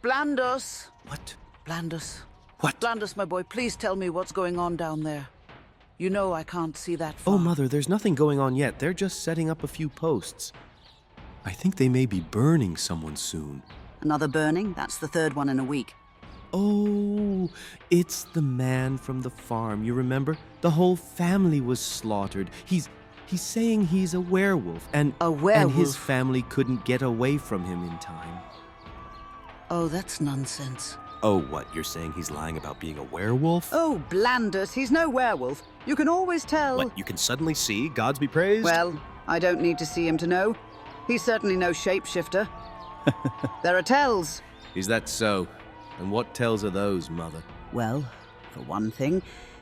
Blandus. What? Blandus. What? Blandus, my boy, please tell me what's going on down there. You know I can't see that far. Oh, Mother, there's nothing going on yet. They're just setting up a few posts. I think they may be burning someone soon. Another burning? That's the third one in a week. Oh, it's the man from the farm, you remember? The whole family was slaughtered. He's saying he's a werewolf, and A werewolf? and his family couldn't get away from him in time. Oh, that's nonsense. Oh, what? You're saying he's lying about being a werewolf? Oh, Blandus, he's no werewolf. You can always tell. What, you can suddenly see? Gods be praised? Well, I don't need to see him to know. He's certainly no shapeshifter. There are tells. Is that so? And what tells are those, Mother? Well, for one thing,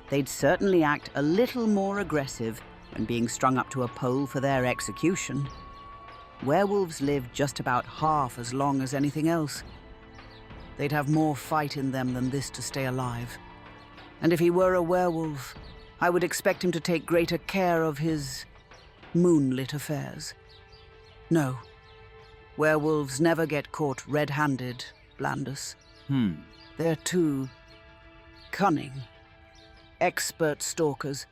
they'd certainly act a little more aggressive when being strung up to a pole for their execution. Werewolves live just about half as long as anything else. They'd have more fight in them than this to stay alive. And if he were a werewolf, I would expect him to take greater care of his moonlit affairs. No, werewolves never get caught red-handed, Blandus. They're too cunning, expert stalkers,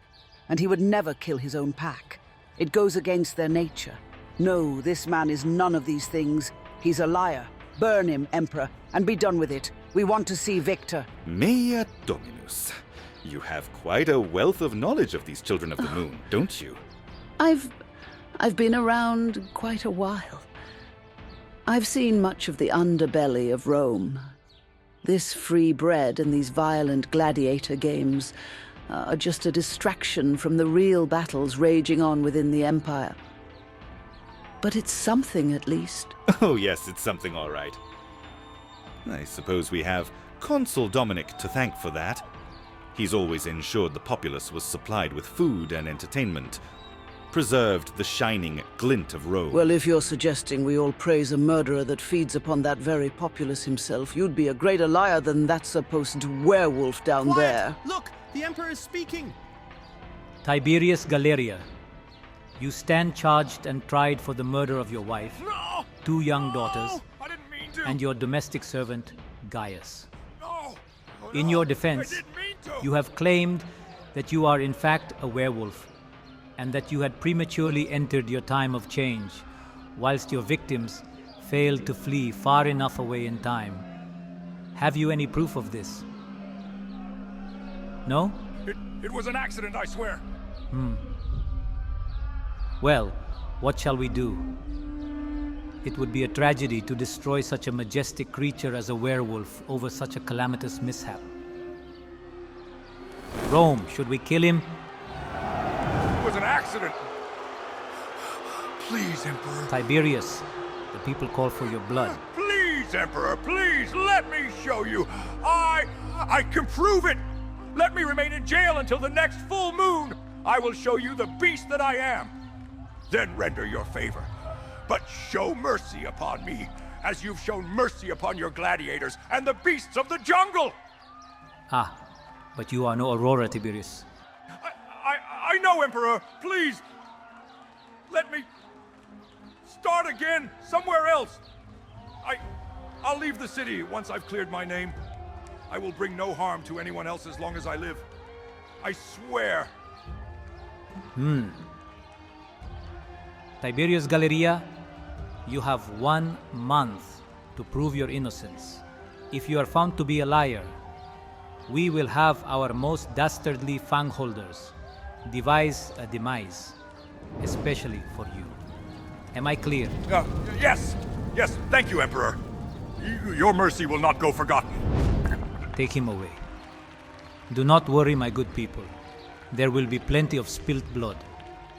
and he would never kill his own pack. It goes against their nature. No, this man is none of these things. He's a liar. Burn him, Emperor, and be done with it. We want to see Victor. Mea Dominus. You have quite a wealth of knowledge of these children of the moon, don't you? I've been around quite a while. I've seen much of the underbelly of Rome. This free bread and these violent gladiator games are just a distraction from the real battles raging on within the Empire. But it's something, at least. Oh yes, it's something all right. I suppose we have Consul Dominic to thank for that. He's always ensured the populace was supplied with food and entertainment, preserved the shining glint of Rome. Well, if you're suggesting we all praise a murderer that feeds upon that very populace himself, you'd be a greater liar than that supposed werewolf down there. Look! The Emperor is speaking! Tiberius Galeria, you stand charged and tried for the murder of your wife, two young daughters, I didn't mean to. and your domestic servant, Gaius. No. In your defense, I didn't mean to. you have claimed that you are in fact a werewolf, and that you had prematurely entered your time of change, whilst your victims failed to flee far enough away in time. Have you any proof of this? No? It was an accident, I swear. Well, what shall we do? It would be a tragedy to destroy such a majestic creature as a werewolf over such a calamitous mishap. Rome, should we kill him? It was an accident. Please, Emperor. Tiberius, the people call for your blood. Please, Emperor, please, let me show you. I can prove it. Let me remain in jail until the next full moon. I will show you the beast that I am. Then render your favor. But show mercy upon me, as you've shown mercy upon your gladiators and the beasts of the jungle. Ah, but you are no Aurora, Tiberius. I know, Emperor. Please, let me start again somewhere else. I'll leave the city once I've cleared my name. I will bring no harm to anyone else as long as I live. I swear. Tiberius Galeria, you have 1 month to prove your innocence. If you are found to be a liar, we will have our most dastardly fangholders devise a demise, especially for you. Am I clear? Yes, thank you, Emperor. Your mercy will not go forgotten. Take him away. Do not worry, my good people. There will be plenty of spilt blood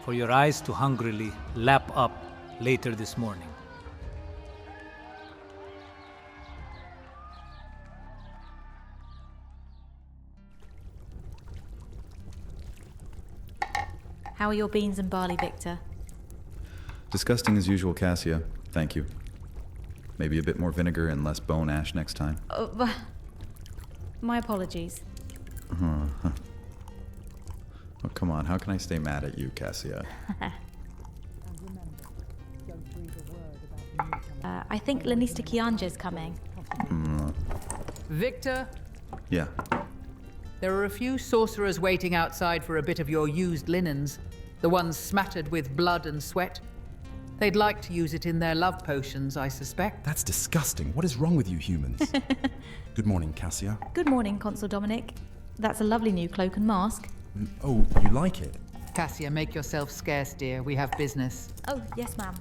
for your eyes to hungrily lap up later this morning. How are your beans and barley, Victor? Disgusting as usual, Cassia. Thank you. Maybe a bit more vinegar and less bone ash next time. My apologies. Oh, come on. How can I stay mad at you, Cassia? I think Lanista Kianja's coming. Victor, Yeah. there are a few sorcerers waiting outside for a bit of your used linens, the ones smattered with blood and sweat. They'd like to use it in their love potions, I suspect. That's disgusting. What is wrong with you humans? Good morning, Cassia. Good morning, Consul Dominic. That's a lovely new cloak and mask. Oh, you like it? Cassia, make yourself scarce, dear. We have business. Oh, yes, ma'am.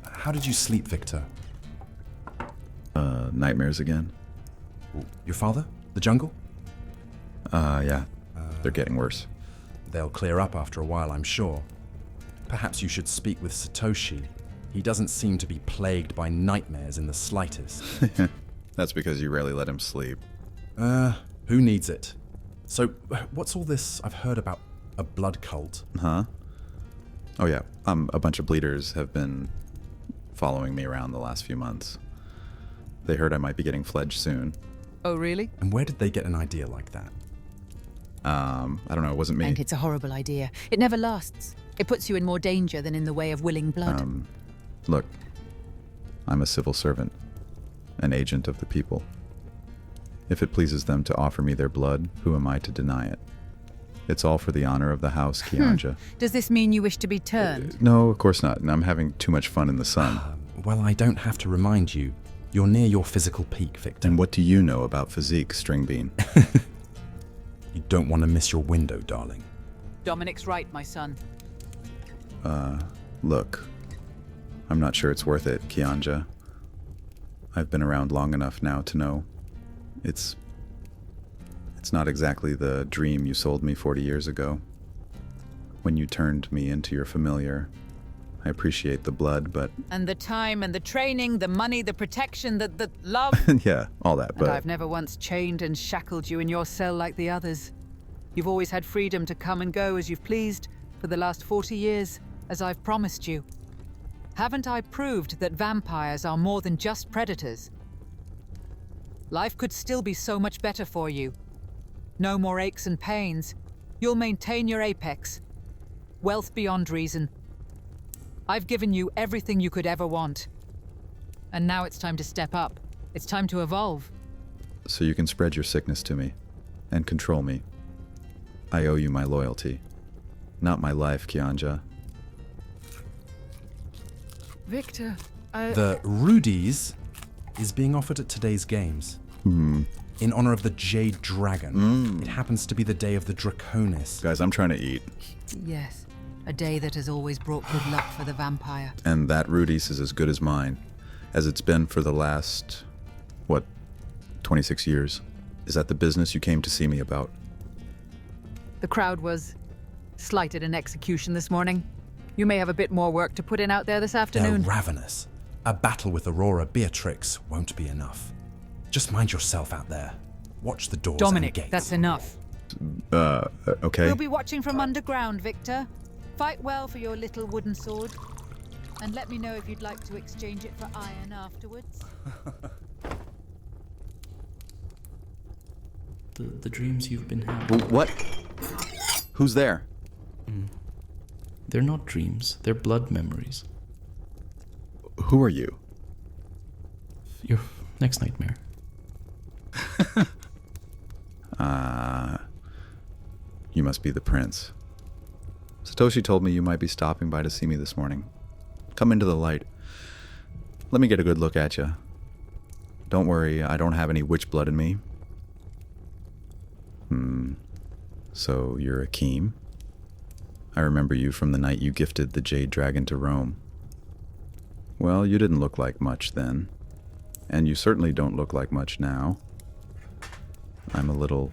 How did you sleep, Victor? Nightmares again? Your father? The jungle? Yeah. They're getting worse. They'll clear up after a while, I'm sure. Perhaps you should speak with Satoshi. He doesn't seem to be plagued by nightmares in the slightest. That's because you rarely let him sleep. Who needs it? So, what's all this I've heard about a blood cult? Huh? Oh yeah, a bunch of bleeders have been following me around the last few months. They heard I might be getting fledged soon. Oh, really? And where did they get an idea like that? I don't know, it wasn't me. And it's a horrible idea. It never lasts. It puts you in more danger than in the way of willing blood. Look, I'm a civil servant, an agent of the people. If it pleases them to offer me their blood, who am I to deny it? It's all for the honor of the house, Kianja. Does this mean you wish to be turned? No, of course not. And I'm having too much fun in the sun. Well, I don't have to remind you. You're near your physical peak, Victor. And what do you know about physique, Stringbean? You don't want to miss your window, darling. Dominic's right, my son. Look, I'm not sure it's worth it, Kianja. I've been around long enough now to know it's not exactly the dream you sold me 40 years ago. When you turned me into your familiar, I appreciate the blood, but... And the time and the training, the money, the protection, the love. yeah, all that, but... And I've never once chained and shackled you in your cell like the others. You've always had freedom to come and go as you've pleased for the last 40 years, as I've promised you. Haven't I proved that vampires are more than just predators? Life could still be so much better for you. No more aches and pains. You'll maintain your apex. Wealth beyond reason. I've given you everything you could ever want. And now it's time to step up. It's time to evolve. So you can spread your sickness to me and control me. I owe you my loyalty. Not my life, Kianja. Victor, The Rudies is being offered at today's games. In honor of the Jade Dragon. It happens to be the day of the Draconis. Guys, I'm trying to eat. Yes, a day that has always brought good luck for the vampire. And that Rudy's is as good as mine, as it's been for the last, 26 years. Is that the business you came to see me about? the crowd was slighted in execution this morning. You may have a bit more work to put in out there this afternoon. They're ravenous. A battle with Aurora Beatrix won't be enough. Just mind yourself out there. Watch the doors Dominic, and gates. that's enough. Okay. We'll be watching from underground, Victor. Fight well for your little wooden sword. And let me know if you'd like to exchange it for iron afterwards. The dreams you've been having. What? Who's there? They're not dreams, they're blood memories. Who are you? Your next nightmare. You must be the prince. Satoshi told me you might be stopping by to see me this morning. Come into the light. Let me get a good look at you. Don't worry, I don't have any witch blood in me. So you're Akeem? I remember you from the night you gifted the Jade Dragon to Rome. Well, you didn't look like much then. And you certainly don't look like much now. I'm a little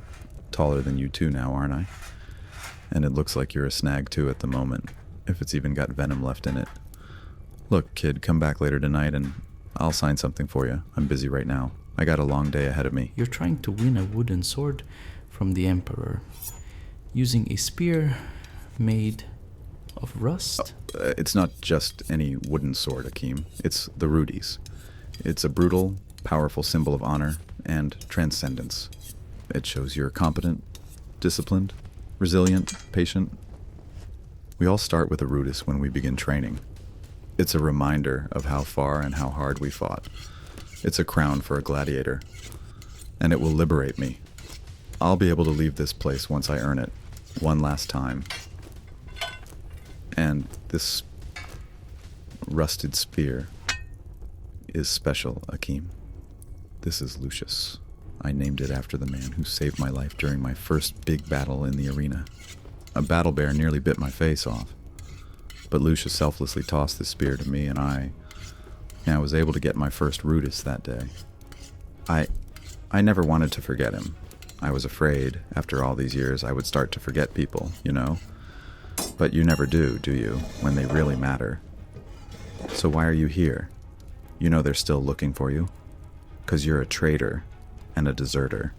taller than you two now, aren't I? And it looks like you're a snag too at the moment, if it's even got venom left in it. Look, kid, come back later tonight and I'll sign something for you. I'm busy right now. I got a long day ahead of me. You're trying to win a wooden sword from the Emperor, using a spear made of rust? It's not just any wooden sword, Akeem. It's the Rudy's. It's a brutal, powerful symbol of honor and transcendence. It shows you're competent, disciplined, resilient, patient. We all start with a Rudis when we begin training. It's a reminder of how far and how hard we fought. It's a crown for a gladiator. And it will liberate me. I'll be able to leave this place once I earn it. One last time. And this rusted spear is special, Akeem. This is Lucius. I named it after the man who saved my life during my first big battle in the arena. A battle bear nearly bit my face off. But Lucius selflessly tossed the spear to me, and I was able to get my first rudis that day. I never wanted to forget him. I was afraid, after all these years, I would start to forget people, you know? But you never do you, when they really matter? So why are you here? You know they're still looking for you. 'Cause you're a traitor and a deserter.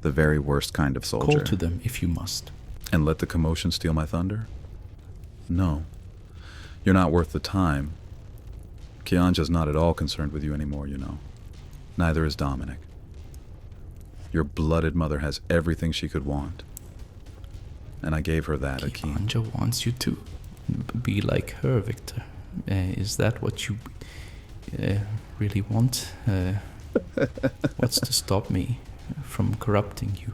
The very worst kind of soldier. Call to them if you must. And let the commotion steal my thunder? No. You're not worth the time. Kianja's not at all concerned with you anymore, you know. Neither is Dominic. Your blooded mother has everything she could want. And I gave her that, Akeem. Kianja wants you to be like her, Victor. Is that what you really want? What's to stop me from corrupting you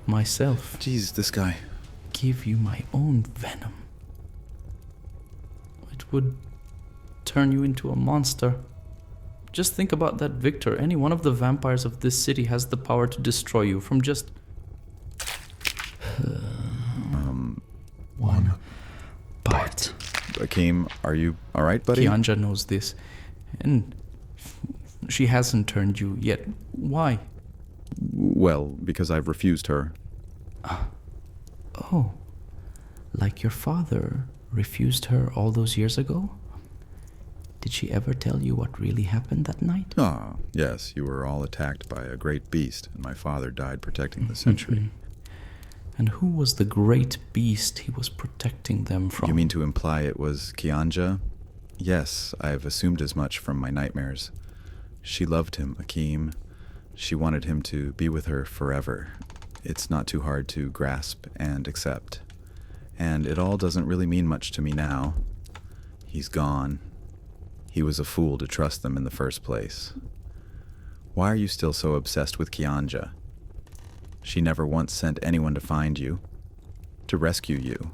myself? Jeez, this guy. Give you my own venom. It would turn you into a monster. Just think about that, Victor. Any one of the vampires of this city has the power to destroy you from just... one bite. Akeem, are you alright, buddy? Kianja knows this, and she hasn't turned you yet. Why? Well, because I've refused her. Oh, like your father refused her all those years ago? Did she ever tell you what really happened that night? Ah, yes, you were all attacked by a great beast, and my father died protecting the sentry. And who was the great beast he was protecting them from? You mean to imply it was Kianja? Yes, I've assumed as much from my nightmares. She loved him, Akeem. She wanted him to be with her forever. It's not too hard to grasp and accept. And it all doesn't really mean much to me now. He's gone. He was a fool to trust them in the first place. Why are you still so obsessed with Kianja? She never once sent anyone to find you, to rescue you.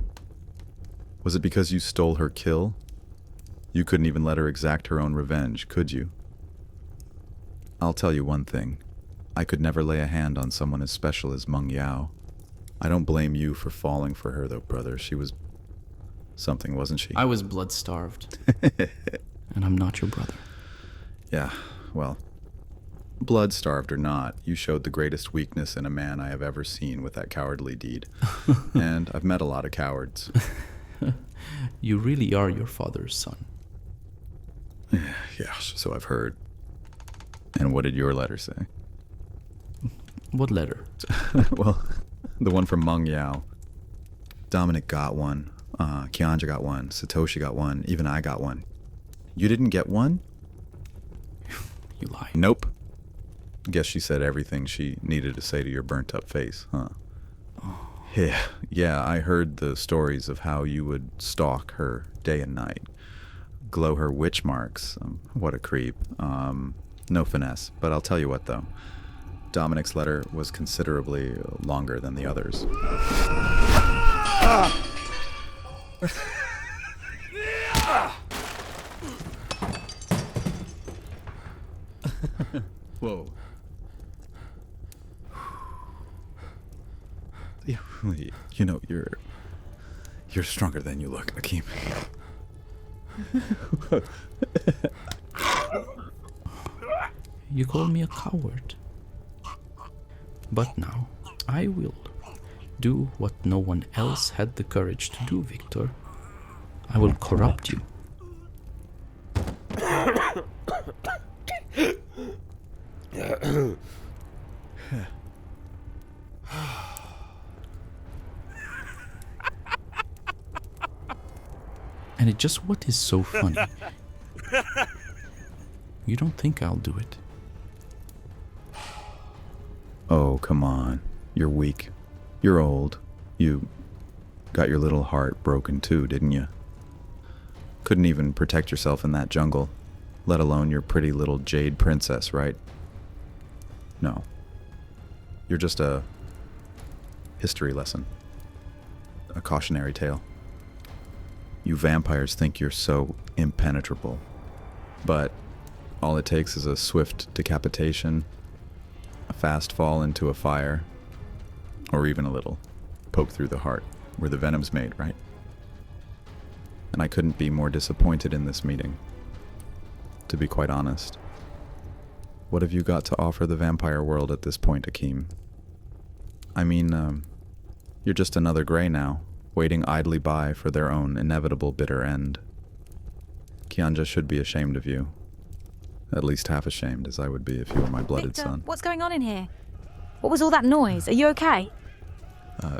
Was it because you stole her kill? You couldn't even let her exact her own revenge, could you? I'll tell you one thing. I could never lay a hand on someone as special as Meng Yao. I don't blame you for falling for her, though, brother. She was something, wasn't she? I was blood-starved. And I'm not your brother. Yeah, well, blood-starved or not, you showed the greatest weakness in a man I have ever seen with that cowardly deed. And I've met a lot of cowards. You really are your father's son. Yeah, so I've heard. And what did your letter say? What letter? Well, the one from Meng Yao. Dominic got one. Kianja got one. Satoshi got one. Even I got one. You didn't get one? You lie. Nope. Guess she said everything she needed to say to your burnt-up face, huh? Oh. Yeah, I heard the stories of how you would stalk her day and night. Glow her witch marks. What a creep. No finesse. But I'll tell you what, though. Dominic's letter was considerably longer than the others. Whoa. You know, you're stronger than you look, Akeem. You call me a coward. But now, I will do what no one else had the courage to do, Victor. I will corrupt you. And it just what is so funny. You don't think I'll do it? Oh, come on. You're weak. You're old. You got your little heart broken too, didn't you? Couldn't even protect yourself in that jungle, let alone your pretty little jade princess, right? No. You're just a history lesson. A cautionary tale. You vampires think you're so impenetrable. But all it takes is a swift decapitation, a fast fall into a fire, or even a little poke through the heart, where the venom's made, right? And I couldn't be more disappointed in this meeting, to be quite honest. What have you got to offer the vampire world at this point, Akeem? I mean, you're just another Grey now, waiting idly by for their own inevitable bitter end. Kianja should be ashamed of you. At least half ashamed, as I would be if you were my blooded Victor, son. what's going on in here? What was all that noise? Are you okay?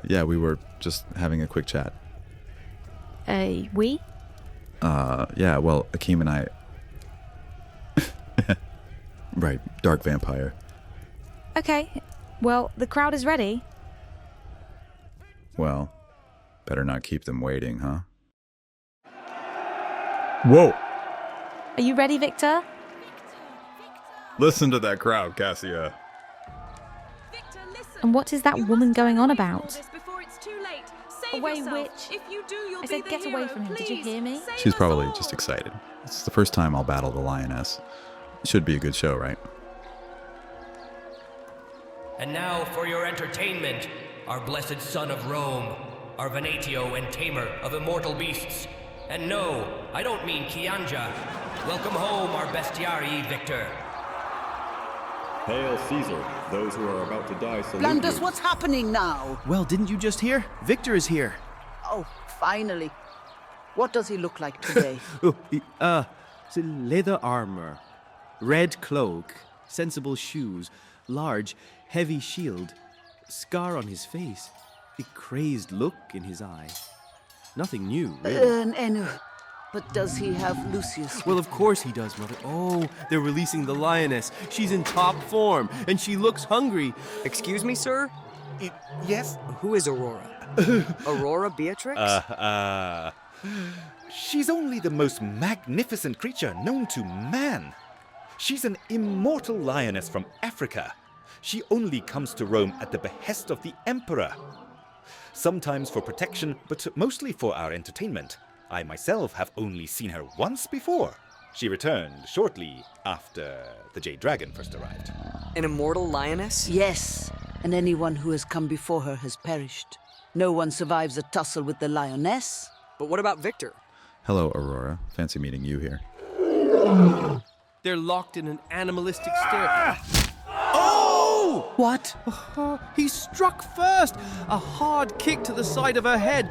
Yeah, we were just having a quick chat. We? Yeah, well, Akeem and I... Right, dark vampire. Okay, well, the crowd is ready. Well, better not keep them waiting, huh? Whoa! Are you ready, Victor? Listen to that crowd, Cassia. And what is that woman going on about? Away, witch. I said get away from him, did you hear me? She's probably just excited. It's the first time I'll battle the lioness. Should be a good show, right? And now for your entertainment, our blessed son of Rome, our venatio and tamer of immortal beasts. And no, I don't mean Kianja. Welcome home, our bestiari, Victor. Hail Caesar, those who are about to die salute Blandus, you. what's happening now? Well, didn't you just hear? Victor is here. Oh, finally. What does he look like today? It's leather armor, red cloak, sensible shoes, large, heavy shield, scar on his face, a crazed look in his eye. Nothing new, really. But does he have Lucius? Well, of course he does, Mother. Oh, they're releasing the lioness. She's in top form, and she looks hungry. Excuse me, sir? Yes? Who is Aurora? Aurora Beatrix? She's only the most magnificent creature known to man. She's an immortal lioness from Africa. She only comes to Rome at the behest of the emperor. Sometimes for protection, but mostly for our entertainment. I myself have only seen her once before. She returned shortly after the Jade Dragon first arrived. An immortal lioness? Yes, and anyone who has come before her has perished. No one survives a tussle with the lioness. But what about Victor? Hello, Aurora. Fancy meeting you here. They're locked in an animalistic stare. Oh! What? He struck first! A hard kick to the side of her head.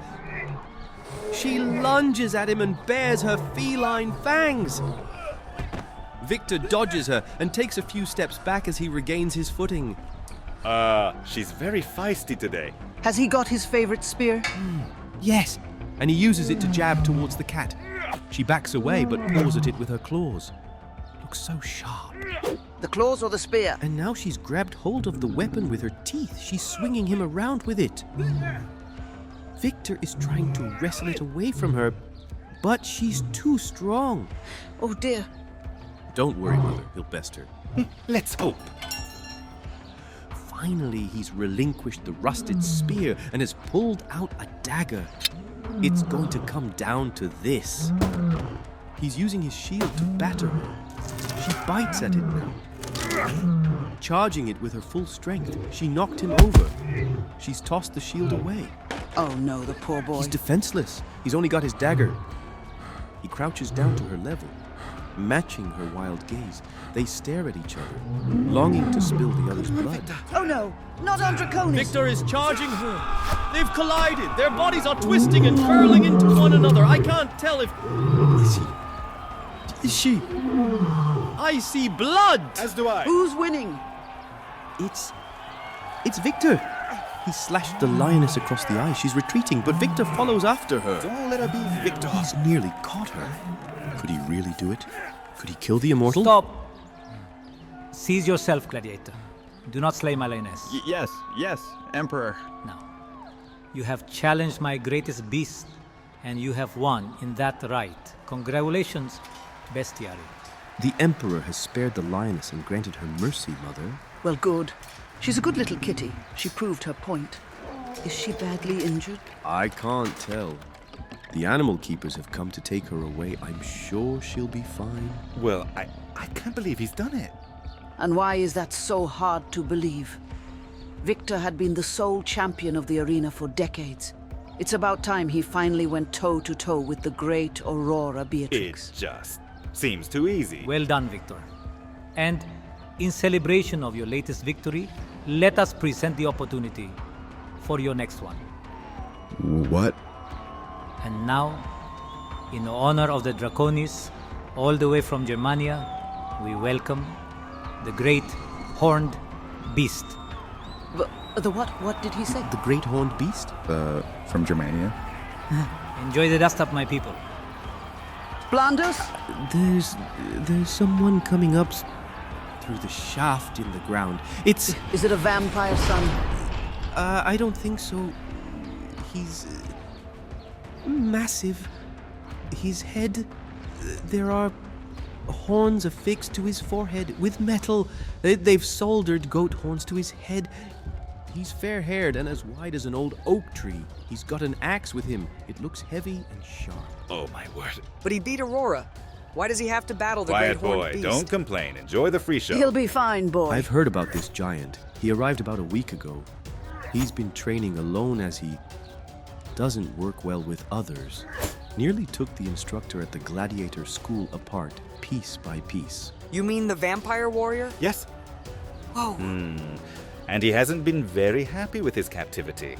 She lunges at him and bares her feline fangs. Victor dodges her and takes a few steps back as he regains his footing. She's very feisty today. Has he got his favorite spear? Yes, and he uses it to jab towards the cat. She backs away but paws at it with her claws. Looks so sharp. The claws or the spear? And now she's grabbed hold of the weapon with her teeth. She's swinging him around with it. Victor is trying to wrestle it away from her, but she's too strong. Oh dear. Don't worry, Mother. He'll best her. Let's hope. Finally, he's relinquished the rusted spear and has pulled out a dagger. It's going to come down to this. He's using his shield to batter her. She bites at it now. Charging it with her full strength, she knocked him over. She's tossed the shield away. Oh no, the poor boy. He's defenseless. He's only got his dagger. He crouches down to her level, matching her wild gaze. They stare at each other, longing to spill the other's blood. Oh no, not on Draconis. Victor is charging her. They've collided. Their bodies are twisting and curling into one another. I can't tell if... Is she? I see blood. As do I. Who's winning? It's Victor. He slashed the lioness across the eye. She's retreating, but Victor follows after her. Don't let her be Victor. He's nearly caught her. Could he really do it? Could he kill the immortal? Stop! Seize yourself, gladiator. Do not slay my lioness. Yes, Emperor. Now, you have challenged my greatest beast, and you have won in that right. Congratulations, bestiary. The Emperor has spared the lioness and granted her mercy, Mother. Well, good. She's a good little kitty. She proved her point. Is she badly injured? I can't tell. The animal keepers have come to take her away. I'm sure she'll be fine. Well, I can't believe he's done it. And why is that so hard to believe? Victor had been the sole champion of the arena for decades. It's about time he finally went toe-to-toe with the great Aurora Beatrix. It just seems too easy. Well done, Victor. And in celebration of your latest victory, let us present the opportunity for your next one. What? And now, in honor of the Draconis, all the way from Germania, we welcome the great horned beast. The what? What did he say? The great horned beast? From Germania? Enjoy the dust up, my people. Blandus? There's someone coming up through the shaft in the ground. It's... Is it a vampire, son? I don't think so. He's... massive. His head... There are horns affixed to his forehead with metal. They've soldered goat horns to his head. He's fair-haired and as wide as an old oak tree. He's got an axe with him. It looks heavy and sharp. Oh, my word. But he beat Aurora. Why does he have to battle the Quiet great horned boy, beast? don't complain. Enjoy the free show. He'll be fine, boy. I've heard about this giant. He arrived about a week ago. He's been training alone as he doesn't work well with others. Nearly took the instructor at the gladiator school apart, piece by piece. You mean the vampire warrior? Yes. Whoa. And he hasn't been very happy with his captivity.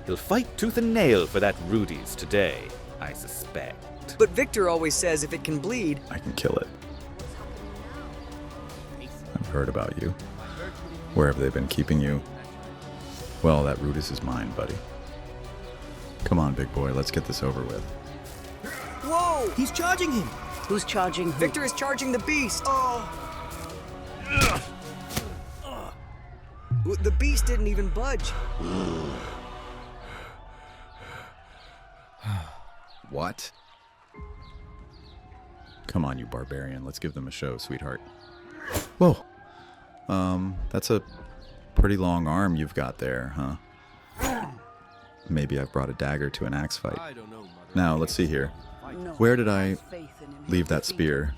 He'll fight tooth and nail for that Rudy's today, I suspect. But Victor always says if it can bleed... I can kill it. I've heard about you. Where have they been keeping you? Well, that Rudis is mine, buddy. Come on, big boy, let's get this over with. Whoa! He's charging him! Who's charging who? Victor is charging the beast! The beast didn't even budge. What? Come on, you barbarian. Let's give them a show, sweetheart. Whoa. That's a pretty long arm you've got there, huh? Maybe I've brought a dagger to an axe fight. I don't know, Mother. Now, let's see here. No. Where did I leave that spear?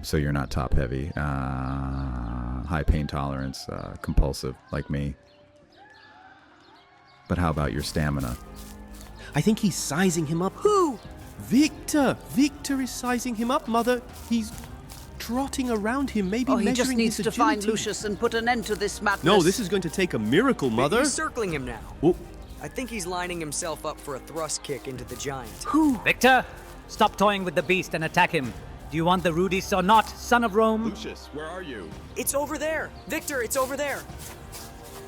So you're not top heavy, high pain tolerance, compulsive like me. But how about your stamina? I think he's sizing him up. Who? Victor! Victor is sizing him up, Mother. He's trotting around him, maybe measuring his he just needs to agility. find Lucius and put an end to this madness. No, this is going to take a miracle, Mother. He's circling him now. Oh. I think he's lining himself up for a thrust kick into the giant. Who? Victor, stop toying with the beast and attack him. Do you want the Rudies or not, son of Rome? Lucius, where are you? It's over there. Victor, it's over there.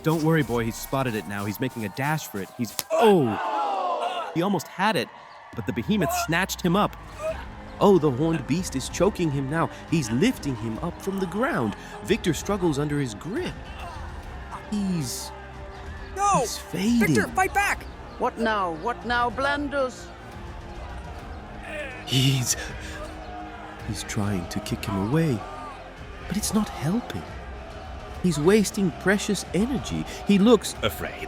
Don't worry, boy. He's spotted it now. He's making a dash for it. He's... Oh! He almost had it, but the behemoth snatched him up. Oh, the horned beast is choking him now. He's lifting him up from the ground. Victor struggles under his grip. He's fading. Victor, fight back! What now? What now, Blandus? He's trying to kick him away, but it's not helping. He's wasting precious energy. He looks afraid.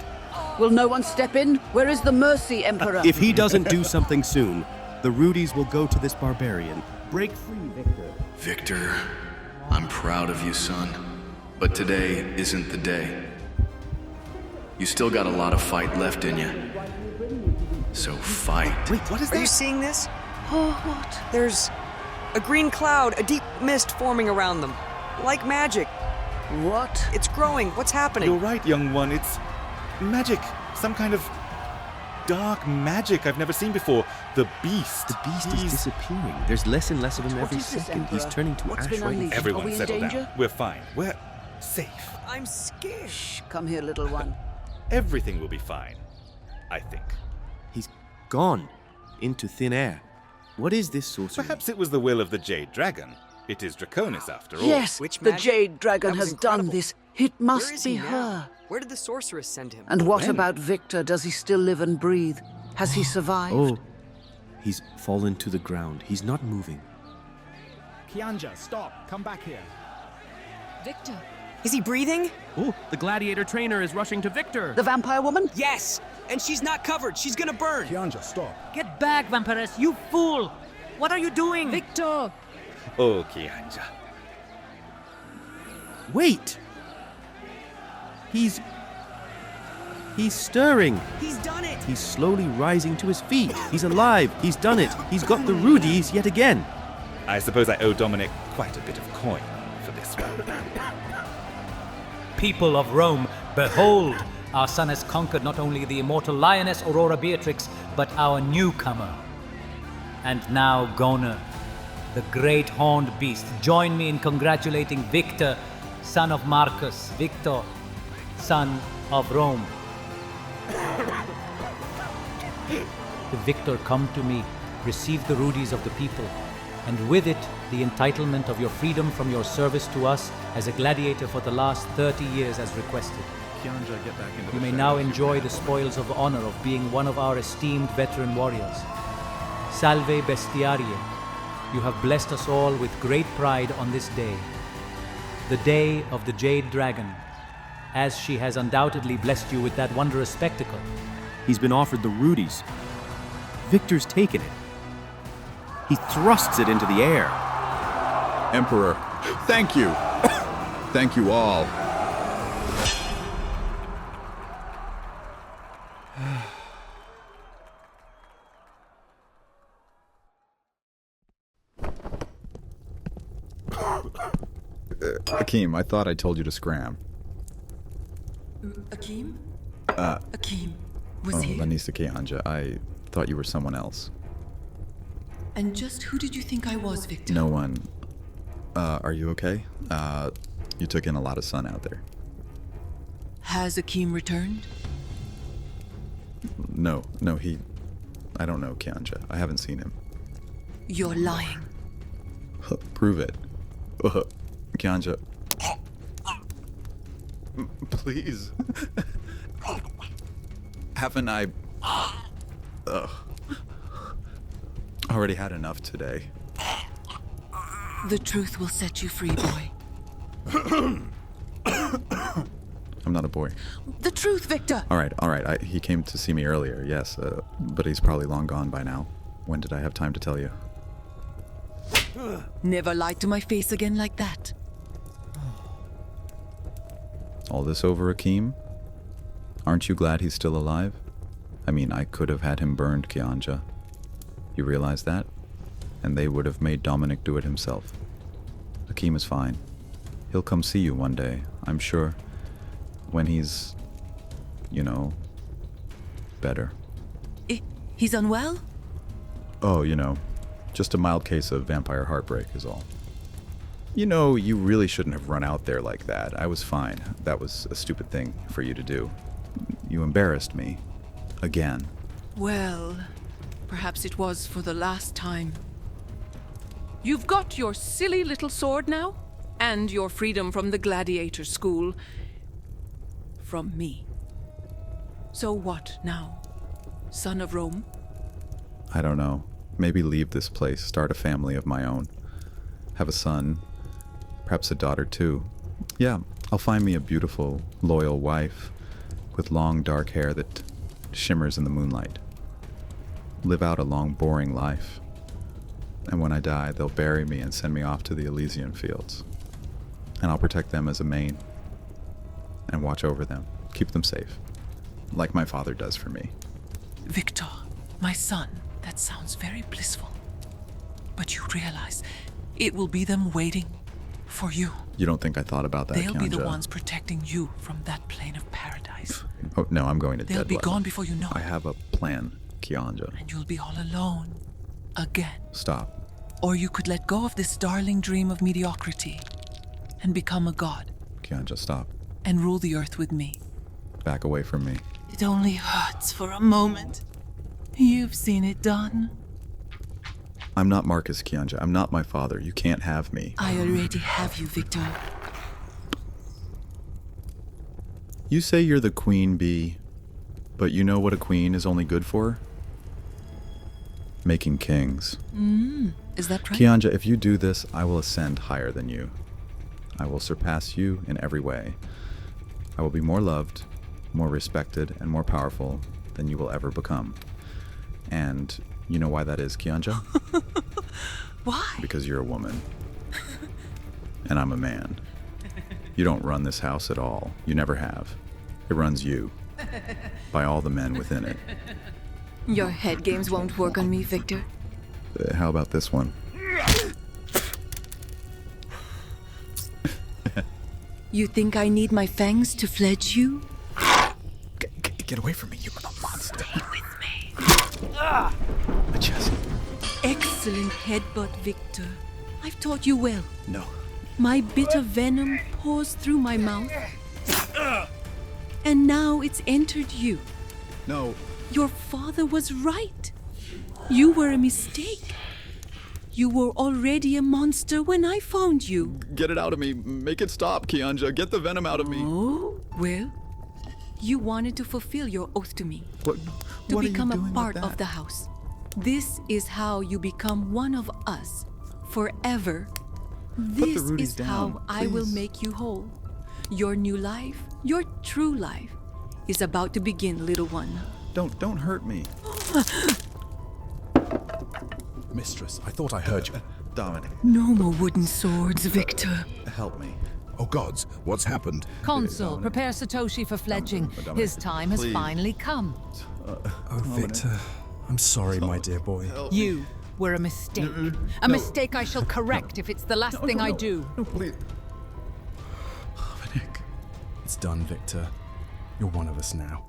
Will no one step in? Where is the mercy, Emperor? If he doesn't do something soon, the Rudies will go to this barbarian. Break free, Victor. Victor, I'm proud of you, son. But today isn't the day. You still got a lot of fight left in you. So fight. Wait, what is that? Are you seeing this? Oh, what? There's a green cloud, a deep mist forming around them. Like magic. What? It's growing. What's happening? You're right, young one. It's magic. Some kind of dark magic I've never seen before. The beast. The beast is disappearing. There's less and less of him every second. He's turning to ash right now. Everyone settle down. We're fine. We're safe. I'm scared. Shh, come here, little one. Everything will be fine. I think. He's gone into thin air. What is this sorcery? Perhaps it was the will of the Jade Dragon. It is Draconis after all. Yes, Which the magic? Jade Dragon That was has done incredible. this. It Where must is be he now? her. Where did the sorceress send him? And what about Victor? Does he still live and breathe? Has he survived? Oh, he's fallen to the ground. He's not moving. Kianja, stop. Come back here. Victor. Is he breathing? Oh, the gladiator trainer is rushing to Victor. The vampire woman? Yes! And she's not covered. She's gonna burn. Kianja, stop. Get back, vampiress, you fool! What are you doing? Victor! Oh, Kianja. Wait! He's stirring. He's done it! He's slowly rising to his feet. He's alive. He's done it. He's got the rudies yet again. I suppose I owe Dominic quite a bit of coin for this one. People of Rome, behold! Our son has conquered not only the immortal lioness Aurora Beatrix, but our newcomer. And now, Goner, the great horned beast, join me in congratulating Victor, son of Marcus, Victor, son of Rome. Victor, come to me, receive the rudies of the people, and with it the entitlement of your freedom from your service to us as a gladiator for the last 30 years as requested. Kianja, get back into You may now enjoy the spoils of honor of being one of our esteemed veteran warriors. Salve bestiarie, you have blessed us all with great pride on this day, the day of the Jade Dragon, as she has undoubtedly blessed you with that wondrous spectacle. He's been offered the rudies. Victor's taken it. He thrusts it into the air. Emperor, thank you. Thank you all. Akeem, I thought I told you to scram. Akeem? Akeem, was he? Lanisa Kianja, I thought you were someone else. And just who did you think I was, Victor? No one. Are you okay? You took in a lot of sun out there. Has Akeem returned? No, I don't know Kianja. I haven't seen him. You're lying. Prove it. Kianja. Please. Haven't I... already had enough today. The truth will set you free, boy. I'm not a boy. The truth, Victor! All right. He came to see me earlier, yes, but he's probably long gone by now. When did I have time to tell you? Never lie to my face again like that. All this over Akeem? Aren't you glad he's still alive? I mean, I could have had him burned, Kianja. You realize that? And they would have made Dominic do it himself. Akeem is fine. He'll come see you one day, I'm sure. When he's, better. He's unwell? Oh, just a mild case of vampire heartbreak is all. You really shouldn't have run out there like that. I was fine. That was a stupid thing for you to do. You embarrassed me. Again. Well, perhaps it was for the last time. You've got your silly little sword now, and your freedom from the gladiator school. From me. So what now? Son of Rome? I don't know. Maybe leave this place, start a family of my own. Have a son. Perhaps a daughter too. Yeah, I'll find me a beautiful, loyal wife with long dark hair that shimmers in the moonlight. Live out a long, boring life. And when I die, they'll bury me and send me off to the Elysian fields. And I'll protect them as a main. And watch over them. Keep them safe. Like my father does for me. Victor, my son, that sounds very blissful. But you realize it will be them waiting for you. You don't think I thought about that, They'll Kianja? be the ones protecting you from that plane of paradise. Oh, no, I'm going to They'll be Deadlight. gone before you know I it. have a plan, Kianja. And you'll be all alone. Again. Stop. Or you could let go of this darling dream of mediocrity and become a god. Kianja, stop. And rule the earth with me. Back away from me. It only hurts for a moment. You've seen it done. I'm not Marcus, Kianja. I'm not my father. You can't have me. I already have you, Victor. You say you're the queen bee, but you know what a queen is only good for? Making kings. Is that right? Kianja, if you do this, I will ascend higher than you. I will surpass you in every way. I will be more loved, more respected, and more powerful than you will ever become. And you know why that is, Kianja? Why? Because you're a woman. And I'm a man. You don't run this house at all. You never have. It runs you. By all the men within it. Your head games won't work on me, Victor. How about this one? You think I need my fangs to fledge you? Get away from me, you little monster. Stay with me. My chest. Excellent headbutt, Victor. I've taught you well. No. My bitter venom pours through my mouth. And now it's entered you. No. Your father was right. You were a mistake. You were already a monster when I found you. Get it out of me. Make it stop, Kianja. Get the venom out of me. Oh, well, you wanted to fulfill your oath to me. What to are you become a doing part with of that? the house. This is how you become one of us forever. This Rudies is down, how I will please. make you whole. Your new life, your true life, is about to begin, little one. Don't hurt me. Mistress, I thought I heard you. Dominic, No more wooden swords, Victor. help me. Oh gods, what's happened? Consul, prepare Satoshi for fledging. Dominic, His time has please. finally come. Oh, Victor, I'm sorry, my dear boy. You were a mistake. A mistake I shall correct if it's the last thing I do. No, please. It's done, Victor. You're one of us now.